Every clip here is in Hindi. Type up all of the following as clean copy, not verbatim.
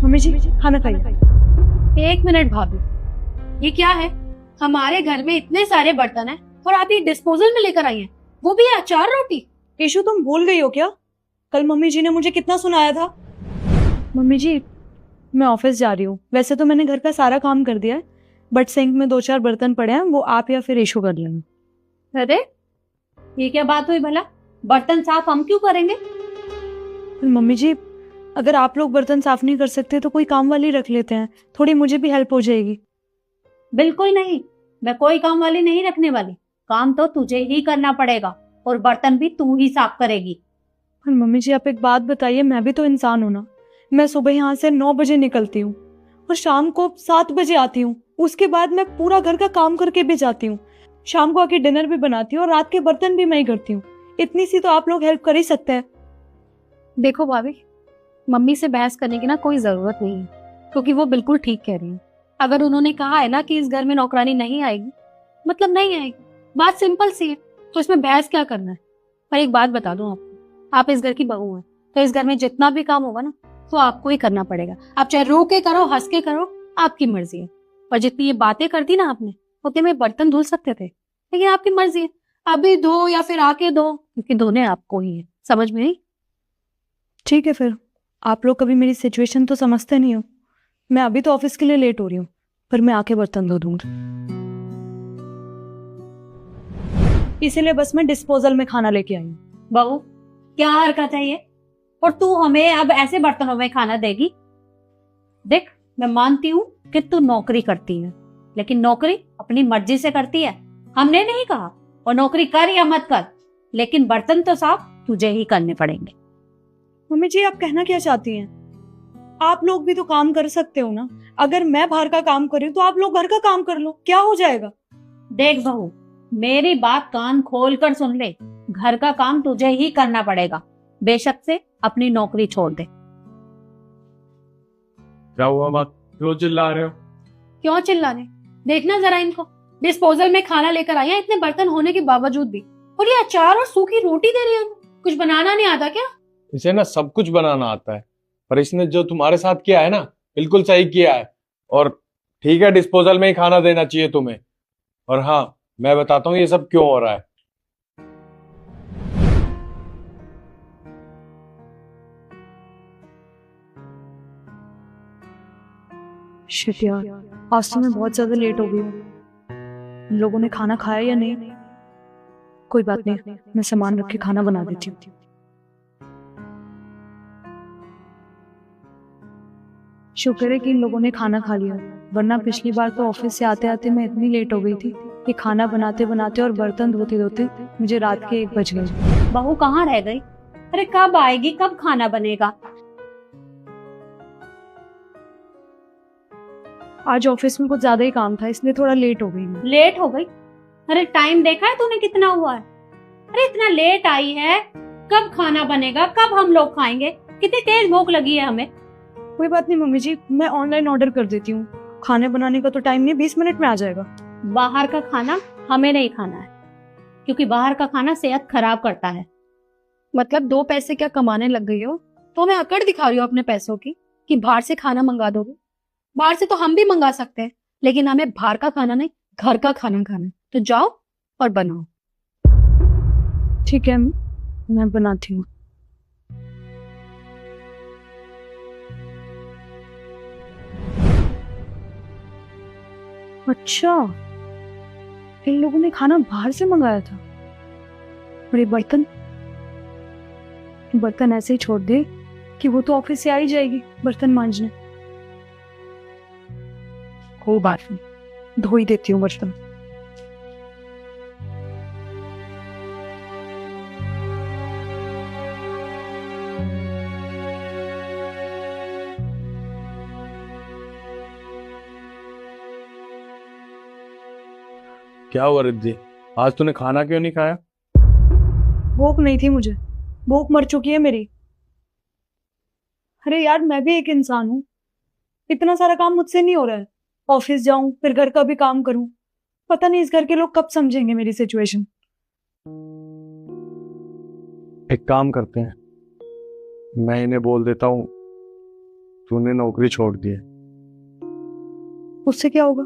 मम्मी जी खाना खाइए। एक मिनट भाभी, ये क्या है? हमारे घर में इतने सारे बर्तन हैं और आप ये डिस्पोजल में लेकर आई हैं, वो भी अचार रोटी। ईशु तुम भूल गई हो क्या? कल मम्मी जी ने मुझे कितना सुनाया था। मम्मी जी मैं ऑफिस जा रही हूँ। वैसे तो मैंने घर का सारा काम कर दिया है, बट सिंक में 2-4 बर्तन पड़े हैं, वो आप या फिर ईशु कर लेना। अरे ये क्या बात हुई भला? बर्तन साफ हम क्यों करेंगे? मम्मी जी अगर आप लोग बर्तन साफ नहीं कर सकते तो कोई काम वाली रख लेते हैं, थोड़ी मुझे भी हेल्प हो जाएगी। बिल्कुल नहीं, मैं कोई काम वाली नहीं रखने वाली। काम तो तुझे ही करना पड़ेगा और बर्तन भी तू ही साफ करेगी। पर मम्मी जी आप एक बात बताइए, मैं भी तो इंसान हूं ना। मैं सुबह यहाँ से 9 बजे निकलती हूँ और शाम को 7 बजे आती हूँ। उसके बाद मैं पूरा घर का काम करके भी जाती हूँ, शाम को आके डिनर भी बनाती हूँ और रात के बर्तन भी मैं ही करती हूँ। इतनी सी तो आप लोग हेल्प कर ही सकते हैं। देखो भाभी, मम्मी से बहस करने की ना कोई जरूरत नहीं है, क्योंकि वो बिल्कुल ठीक कह रही है। अगर उन्होंने कहा है ना कि इस घर में नौकरानी नहीं आएगी, मतलब नहीं आएगी। बात सिंपल सी है, तो इसमें बहस क्या करना है? पर एक बात बता दूं आपको, आप इस घर की बहू हैं, तो इस घर में जितना भी काम होगा ना तो आपको ही करना पड़ेगा। आप चाहे रो के करो, हंस के करो, आपकी मर्जी है। पर जितनी ये बातें करती ना आपने, उतने में बर्तन धुल सकते थे, लेकिन आपकी मर्जी है, अभी धो या फिर आके धो, क्योंकि धोने आपको ही है। समझ में नहीं? ठीक है फिर, आप लोग कभी मेरी सिचुएशन तो समझते नहीं हो। मैं अभी तो ऑफिस के लिए लेट हो रही हूँ, पर मैं आके बर्तन धो दूंगी। इसीलिए बस मैं डिस्पोजल में खाना लेके आई हूँ। बहू क्या हरकत है ये? और तू हमें अब ऐसे बर्तनों में खाना देगी? देख, मैं मानती हूँ कि तू नौकरी करती है, लेकिन नौकरी अपनी मर्जी से करती है। हमने नहीं कहा और नौकरी कर या मत कर, लेकिन बर्तन तो साफ तुझे ही करने पड़ेंगे। मम्मी जी आप कहना क्या चाहती हैं? आप लोग भी तो काम कर सकते हो ना। अगर मैं बाहर का काम कर रही हूँ तो आप लोग घर का काम कर लो, क्या हो जाएगा? देख बहू, मेरी बात कान खोल कर सुन ले। घर का काम तुझे ही करना पड़ेगा, बेशक से अपनी नौकरी छोड़ दे। क्या हुआ माँ, क्यों चिल्ला रहे हो? क्यों चिल्लाने? देखना जरा इनको, डिस्पोजल में खाना लेकर आई हैं इतने बर्तन होने के बावजूद भी, और ये अचार और सूखी रोटी दे रही है। कुछ बनाना नहीं आता क्या? इसे ना सब कुछ बनाना आता है, पर इसने जो तुम्हारे साथ किया है ना, बिल्कुल सही किया है। और ठीक है, डिस्पोजल में ही खाना देना चाहिए तुम्हें। और हाँ, मैं बताता हूँ ये सब क्यों हो रहा है। शिट यार, आज तो मैं बहुत ज्यादा लेट हो गई हूँ। लोगों ने खाना खाया या नहीं? कोई बात नहीं, मैं सामान रख के खाना बना देती हूँ। शुक्र है कि इन लोगों ने खाना खा लिया, वरना पिछली बार तो ऑफिस से आते आते मैं इतनी लेट हो गई थी कि खाना बनाते बनाते और बर्तन धोते धोते मुझे रात के 1 बज गए। बहू कहाँ रह गई? अरे कब आएगी, कब खाना बनेगा? आज ऑफिस में कुछ ज्यादा ही काम था, इसलिए थोड़ा लेट हो गई मैं। लेट हो गई? अरे टाइम देखा है तूने कितना हुआ है? अरे इतना लेट आई है, कब खाना बनेगा, कब हम लोग खाएंगे? कितनी तेज भूख लगी है हमें। कोई बात नहीं मम्मी जी, मैं ऑनलाइन ऑर्डर कर देती हूँ। खाने बनाने का तो टाइम नहीं, 20 मिनट में आ जाएगा। बाहर का खाना हमें नहीं खाना है, क्योंकि बाहर का खाना सेहत खराब करता है। मतलब 2 पैसे क्या कमाने लग गई हो? तो मैं अकड़ दिखा रही हूँ अपने पैसों की कि बाहर से खाना मंगा दोगे? बाहर से तो हम भी मंगा सकते हैं, लेकिन हमें बाहर का खाना नहीं, घर का खाना खाना है। तो जाओ और बनाओ। ठीक है, मैं बनाती हूँ। अच्छा, इन लोगों ने खाना बाहर से मंगाया था। और ये बर्तन बर्तन ऐसे ही छोड़ दे कि वो तो ऑफिस से आ ही जाएगी बर्तन मांजने। कोई बात नहीं, धो ही देती हूँ बर्तन। क्या हुआ रिद्धि, आज तूने खाना क्यों नहीं खाया? भूख नहीं थी मुझे, भूख मर चुकी है मेरी। अरे यार मैं भी एक इंसान हूँ, इतना सारा काम मुझसे नहीं हो रहा है। ऑफिस जाऊं फिर घर का भी काम करूं, पता नहीं इस घर के लोग कब समझेंगे मेरी सिचुएशन। एक काम करते हैं, मैं इन्हें बोल देता हूँ, तूने नौकरी छोड़ दी है। उससे क्या होगा?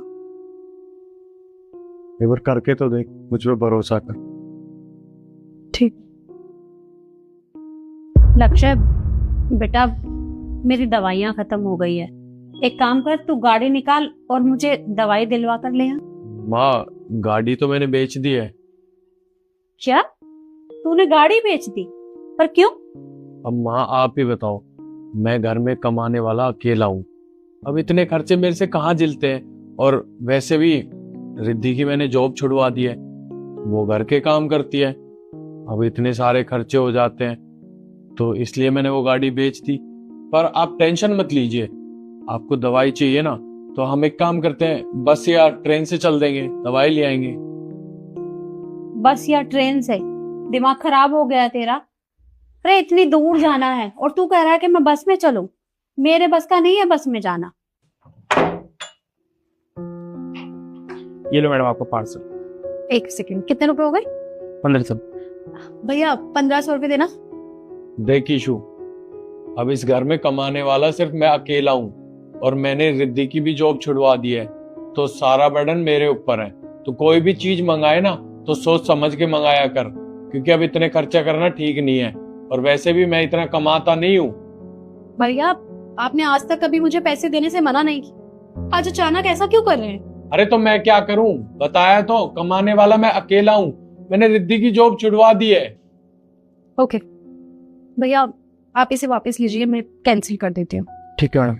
एक बार करके तो देख, मुझ पे भरोसा कर। ठीक। लक्ष्य बेटा, मेरी दवाइयाँ खत्म हो गई है। एक काम कर, तू गाड़ी निकाल और मुझे दवाई दिलवा कर ले आ। माँ, गाड़ी तो मैंने बेच दी है। क्या? तूने गाड़ी बेच दी? पर क्यों? अब माँ आप ही बताओ, मैं घर में कमाने वाला अकेला हूँ। अब इतने खर्चे मेरे से कहाँ झेलते हैं। और वैसे भी रिद्धि की मैंने जॉब छुड़वा दी है, वो घर के काम करती है। अब इतने सारे खर्चे हो जाते हैं, तो इसलिए मैंने वो गाड़ी बेच दी। पर आप टेंशन मत लीजिए, आपको दवाई चाहिए ना, तो हम एक काम करते हैं, बस या ट्रेन से चल देंगे, दवाई ले आएंगे। बस या ट्रेन से? दिमाग खराब हो गया तेरा? अरे इतनी दूर जाना है और तू कह रहा है कि मैं बस में चलूं? मेरे बस का नहीं है बस में जाना। ये लो मैडम आपका पार्सल। एक सेकंड, कितने रुपए हो गए? 1500। भैया 1500 रुपए देना। देख ईशु, अब इस घर में कमाने वाला सिर्फ मैं अकेला हूँ, और मैंने रिद्धि की भी जॉब छुड़वा दी है, तो सारा बर्डन मेरे ऊपर है। तो कोई भी चीज मंगाए ना, तो सोच समझ के मंगाया कर, क्योंकि अब इतने खर्चा करना ठीक नहीं है। और वैसे भी मैं इतना कमाता नहीं हूँ। भैया आपने आज तक कभी मुझे पैसे देने से मना नहीं किया, आज अचानक ऐसा क्यों कर रहे हैं? अरे तो मैं क्या करूं, बताया तो, कमाने वाला मैं अकेला हूँ। मैंने रिद्धि की जॉब छुड़वा दी है। ओके भैया, आप इसे वापस लीजिए, मैं कैंसिल कर देती हूँ। ठीक है मैडम।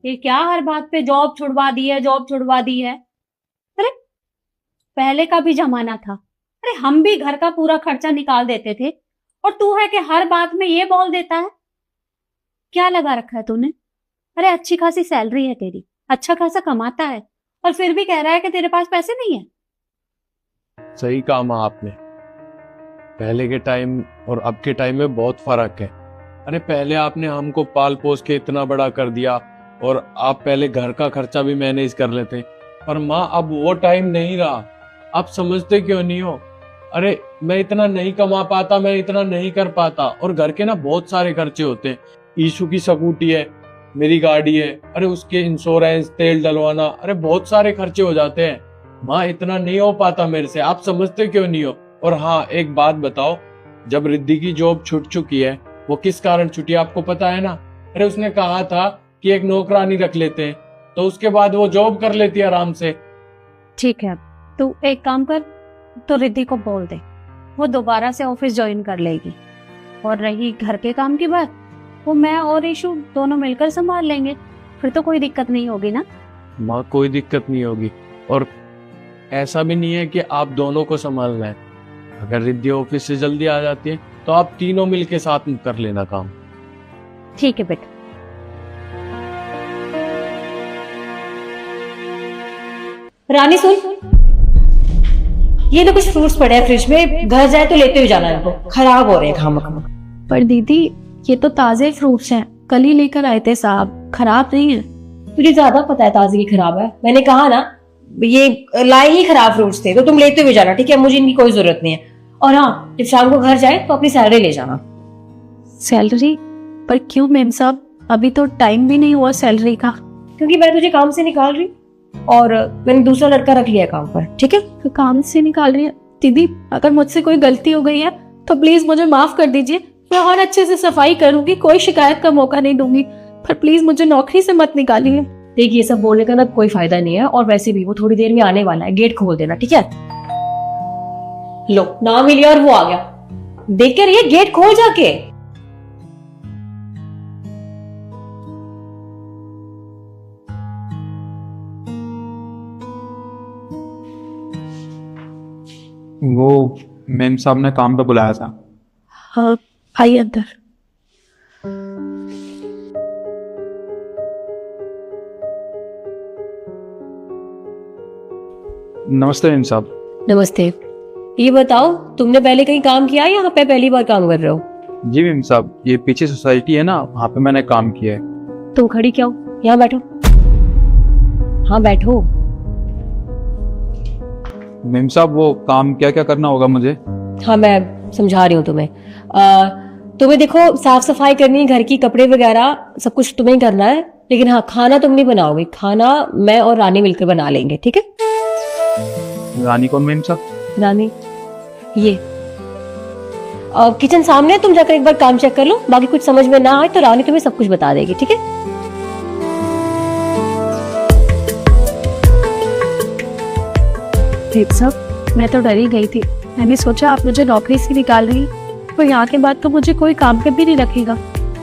ये क्या हर बात पे जॉब छुड़वा दी है, जॉब छुड़वा दी है? अरे पहले का भी जमाना था, अरे हम भी घर का पूरा खर्चा निकाल देते थे, और तू है कि हर बात में ये बोल देता है। क्या लगा रखा है तूने? अरे अच्छी खासी सैलरी है तेरी, अच्छा खासा कमाता है, और फिर भी कह रहा है कि तेरे पास पैसे नहीं है। सही कहा माँ आपने, पहले के टाइम और अब के टाइम में बहुत फर्क है। अरे पहले आपने हमको पाल पोस के इतना बड़ा कर दिया, और आप पहले घर का खर्चा भी मैनेज कर लेते। पर माँ अब वो टाइम नहीं रहा, आप समझते क्यों नहीं हो? अरे मैं इतना नहीं कमा पाता, मैं इतना नहीं कर पाता, और घर के ना बहुत सारे खर्चे होते हैं। ईशू की स्कूटी है, मेरी गाड़ी है, अरे उसके इंश्योरेंस, तेल डलवाना, अरे बहुत सारे खर्चे हो जाते हैं। माँ इतना नहीं हो पाता मेरे से, आप समझते क्यों नहीं हो? और हाँ एक बात बताओ, जब रिद्धि की जॉब छूट चुकी है, वो किस कारण छुटी आपको पता है ना? अरे उसने कहा था कि एक नौकरानी रख लेते हैं, तो उसके बाद वो जॉब कर लेती है आराम से। ठीक है, तू एक काम कर, तो रिद्धि को बोल दे, वो दोबारा से ऑफिस ज्वाइन कर लेगी। और रही घर के काम की बात, वो मैं और ईशु दोनों मिलकर संभाल लेंगे, फिर तो कोई दिक्कत नहीं होगी ना। माँ कोई दिक्कत नहीं होगी, और ऐसा भी नहीं है कि आप दोनों को संभालना है। अगर रिद्धि ऑफिस से जल्दी आ जाती है, तो आप तीनों मिलके साथ में कर लेना काम। ठीक है बेटा। रानी सुन, ये ना कुछ फ्रूट्स पड़े हैं फ्रिज में, घर जाए तो लेते हुए जाना है, इनको खराब हो रहे हैं खामखा। पर दीदी ये तो ताजे फ्रूट्स हैं, कल ही लेकर आए थे साहब, खराब नहीं है। तुझे ज्यादा पता है ताजगी खराब है, मैंने कहा ना ये लाए ही खराब फ्रूट्स थे, तो तुम लेते हुए जाना, ठीक है? मुझे इनकी कोई जरूरत नहीं है। और हाँ, जब शाम को घर जाए तो अपनी सैलरी ले जाना। सैलरी? पर क्यों मेम साहब, अभी तो टाइम भी नहीं हुआ सैलरी का। क्योंकि मैं तुझे काम से निकाल रही, और मैंने दूसरा लड़का रख लिया काम पर, ठीक है? तो काम से निकाल रही है? दीदी अगर मुझसे कोई गलती हो गई है तो प्लीज मुझे माफ कर दीजिए, मैं और अच्छे से सफाई करूंगी, कोई शिकायत का मौका नहीं दूंगी, पर प्लीज मुझे नौकरी से मत निकालिए। देखिए ये सब बोलने का ना कोई फायदा नहीं है, और वैसे भी वो थोड़ी देर में आने वाला है, गेट खोल देना, ठीक है? लो नाम ही लिया और वो आ गया, देख के रहिए, गेट खोल जाके। वो मैम साहब ने काम पे बुलाया था। हाँ आइए अंदर। नमस्ते मैम साहब। नमस्ते। ये बताओ, तुमने पहले कहीं काम किया है, यहाँ पे पहली बार काम कर रहे हो? जी मैम साहब, ये पीछे सोसाइटी है ना, वहाँ पे मैंने काम किया है। तुम खड़ी क्या हो? यहाँ बैठो। हाँ बैठो। मैम साहब वो काम क्या क्या करना होगा मुझे? हाँ मैं समझा रही हूँ तुम्हें। तुम्हें देखो साफ सफाई करनी है, घर की कपड़े वगैरह सब कुछ तुम्हें ही करना है, लेकिन हाँ खाना तुम नहीं बनाओगे, खाना मैं और रानी मिलकर बना लेंगे, ठीक है? रानी कौन मेम साहब? रानी ये किचन सामने है, तुम जाकर एक बार काम चेक कर लो, बाकी कुछ समझ में ना आए तो रानी तुम्हें सब कुछ बता देगी, ठीक है? देव साहब, मैं तो डरी गई थी। मैंने सोचा आप मुझे नौकरी से निकाल रही हैं, तो यहाँ के बाद तो मुझे कोई काम पे भी नहीं रखेगा।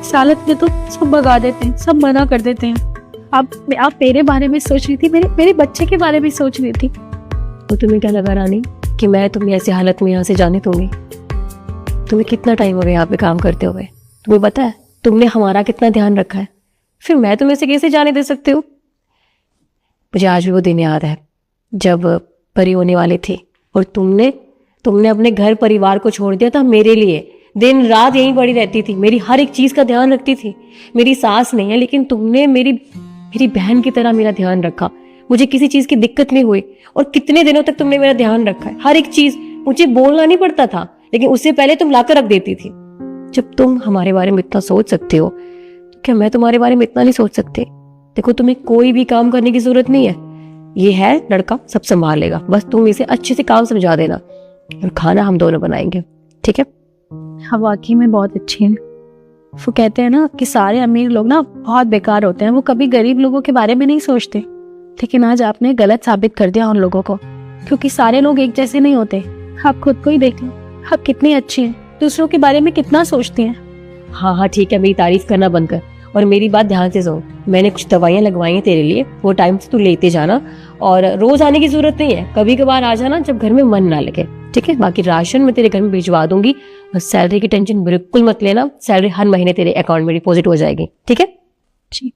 सालत में तो सब भगा देते हैं, सब मना कर देते हैं। आप मेरे बारे में सोच रही थी, मेरे बच्चे के बारे में सोच रही थी। तो तुम्हें क्या लगा रानी कि मैं तुम्हें ऐसी हालत में यहाँ से जाने दूंगी? तुम्हें कितना टाइम हो गया यहाँ पे काम करते हुए? तुम्हें पता है तुमने हमारा कितना ध्यान रखा है, फिर मैं तुम्हें से कैसे जाने दे सकती हूँ? मुझे आज भी वो दिन याद है जब परी होने वाले थे और तुमने अपने घर परिवार को छोड़ दिया था मेरे लिए। दिन रात यहीं पड़ी रहती थी, मेरी हर एक चीज का ध्यान रखती थी। मेरी सास नहीं है, लेकिन तुमने मेरी बहन की तरह मेरा ध्यान रखा। मुझे किसी चीज की दिक्कत नहीं हुई और कितने दिनों तक तुमने मेरा ध्यान रखा है। हर एक चीज मुझे बोलना नहीं पड़ता था, लेकिन उससे पहले तुम लाकर रख देती थी। जब तुम हमारे बारे में इतना सोच सकते हो तो क्या मैं तुम्हारे बारे में इतना नहीं सोच सकती? देखो तुम्हें कोई भी काम करने की जरूरत नहीं है, ये है लड़का सब संभाल लेगा, बस तुम इसे अच्छे से काम समझा देना और खाना हम दोनों बनाएंगे, ठीक है? हाँ वाकई में बहुत अच्छी है। वो कहते हैं ना कि सारे अमीर लोग ना बहुत बेकार होते हैं, वो कभी गरीब लोगों के बारे में नहीं सोचते। लेकिन आज आपने गलत साबित कर दिया उन लोगों को, क्योंकि सारे लोग एक जैसे नहीं होते। आप खुद को ही देख लो, आप कितनी अच्छी हैं, दूसरों के बारे में कितना सोचती हैं। हाँ ठीक है, मेरी तारीफ करना बंद कर और मेरी बात ध्यान से सुन। मैंने कुछ दवाइयाँ लगवाई हैं तेरे लिए, वो टाइम से तू लेते जाना और रोज आने की जरूरत नहीं है, कभी कभार आ जाना जब घर में मन ना लगे, ठीक है? बाकी राशन मैं तेरे घर में भिजवा दूंगी और सैलरी की टेंशन बिल्कुल मत लेना, सैलरी हर महीने तेरे अकाउंट में डिपॉजिट हो जाएगी, ठीक है? जी।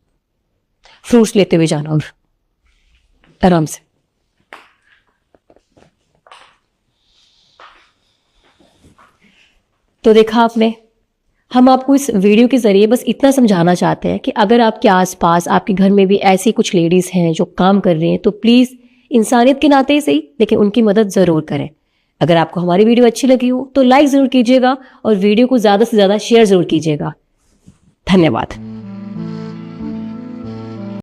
फ्रूट्स लेते हुए जाना और आराम से। तो देखा आपने, हम आपको इस वीडियो के जरिए बस इतना समझाना चाहते हैं कि अगर आपके आसपास आपके घर में भी ऐसी कुछ लेडीज हैं जो काम कर रही हैं तो प्लीज इंसानियत के नाते ही सही, लेकिन उनकी मदद जरूर करें। अगर आपको हमारी वीडियो अच्छी लगी हो तो लाइक जरूर कीजिएगा और वीडियो को ज्यादा से ज्यादा शेयर जरूर कीजिएगा। धन्यवाद।